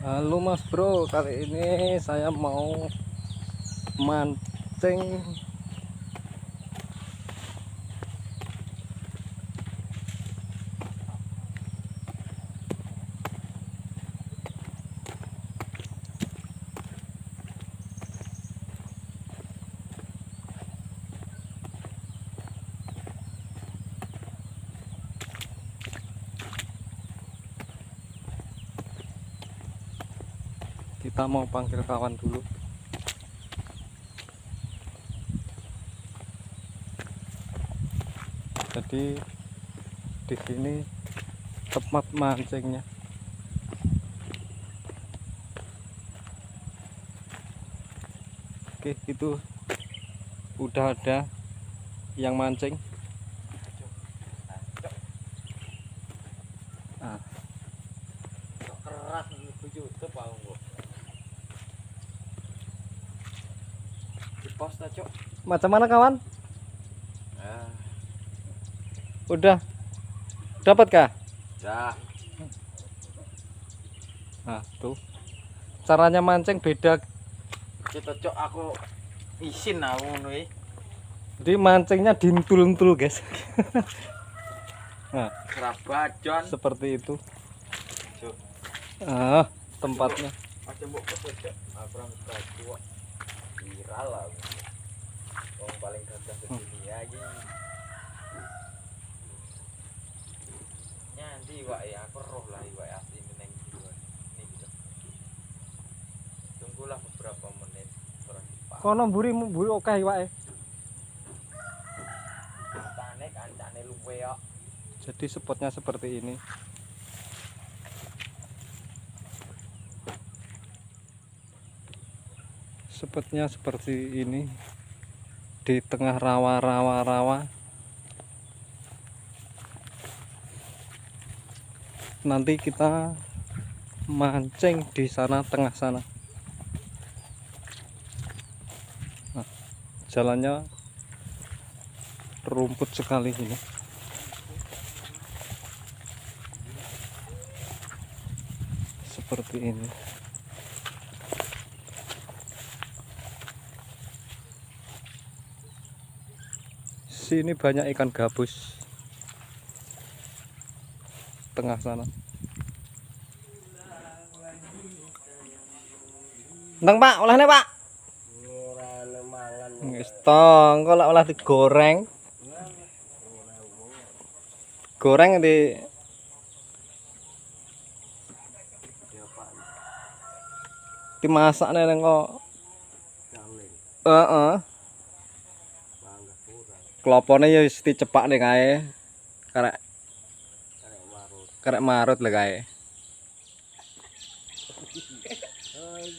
Halo Mas Bro, kali ini saya mau mancing kita mau panggil kawan dulu. Jadi di sini tempat mancingnya. Oke, itu udah ada yang mancing. Nah, keras YouTube aku. Di post aja, Cok. macam mana kawan? Udah dapat kah? Ya. Nah, tuh caranya mancing beda. Kita Cok aku isin aku ngono iki. Jadi mancingnya dintul-entul guys. Nah, Kerabajon seperti itu. Cok. Tempatnya. Aja mbok foto Cok. Aku ora baju kok. Viral lah. Wong paling gagah di dunia iki. Nyandi wae aku roh lah wae asli ning iki. Tunggulah beberapa menit. Kono mburi akeh iwake. Tane kancane luwe kok. Jadi spotnya seperti ini. Spotnya seperti ini di tengah rawa. Nanti kita mancing di sana tengah sana. Nah, jalannya rumput sekali ini. Seperti ini. Sini banyak ikan gabus. Tengah sana. Nang Pak, olehnya Pak. Ora mangan. Wis tong, kok olah digoreng. Goreng dimasak neng kok. Heeh. Klopone ya wis dicepak ning kae. Karek marut lho kae.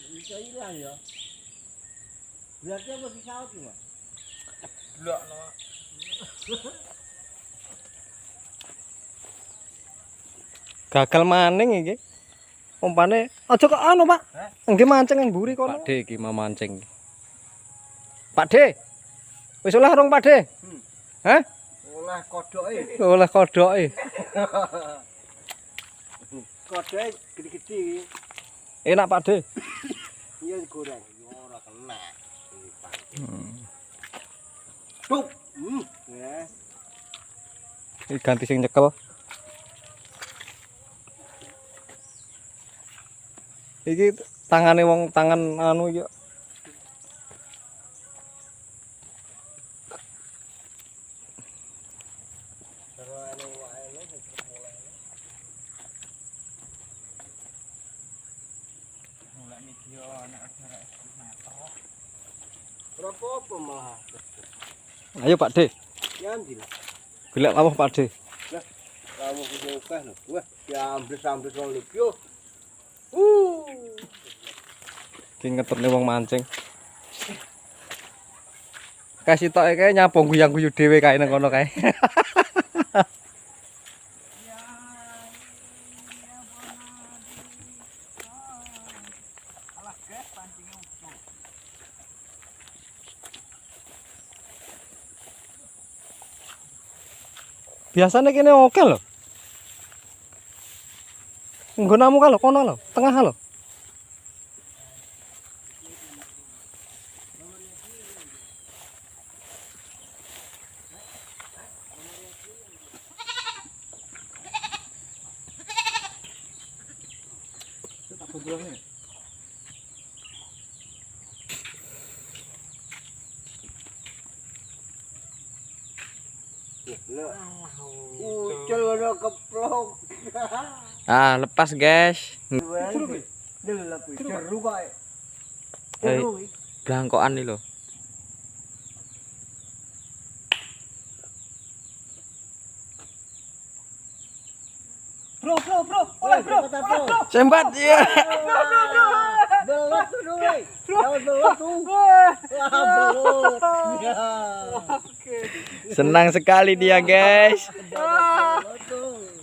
Bisa hilang ya. Berarti apa bisa out nih, Mas? Blok no. Gagal maning iki. Umpane aja kok anu, Pak. Nggih mancing nang mburi kono. Pak De iki mau mancing. Pak De. Wis olah rong Pak De? Hah? Olah kodoke. Olah kodoke. Kodoke gede-gede iki. Enak Pak De. Iya digoreng. Ora kena. Tup. Ya. Iki ganti sing nyekel. Iki tangane wong tangan anu iki. Berapa malah? Ayo Pak De. Ya ambil. Golek lawuh Pak De. Lah, kamu punya ukah lho. Wah, diambil-ambil wong lho. Iki ngetutne wong mancing. Kasih tok kae nyapong guyang-guyu dhewe kae nang kono kae. Biasanya kene oke lho. Nggonamu kalau kono lho, tengah lho. kebetulannya. Ucul udah keplok. Ah, lepas guys. Seru kae. Blangkokan nih loh. Bro, oleh bro. Sembat ya. Belut tuh dulu. Jangan belut tuh. Wah, belut. Ya. Senang sekali dia guys. Belut tuh.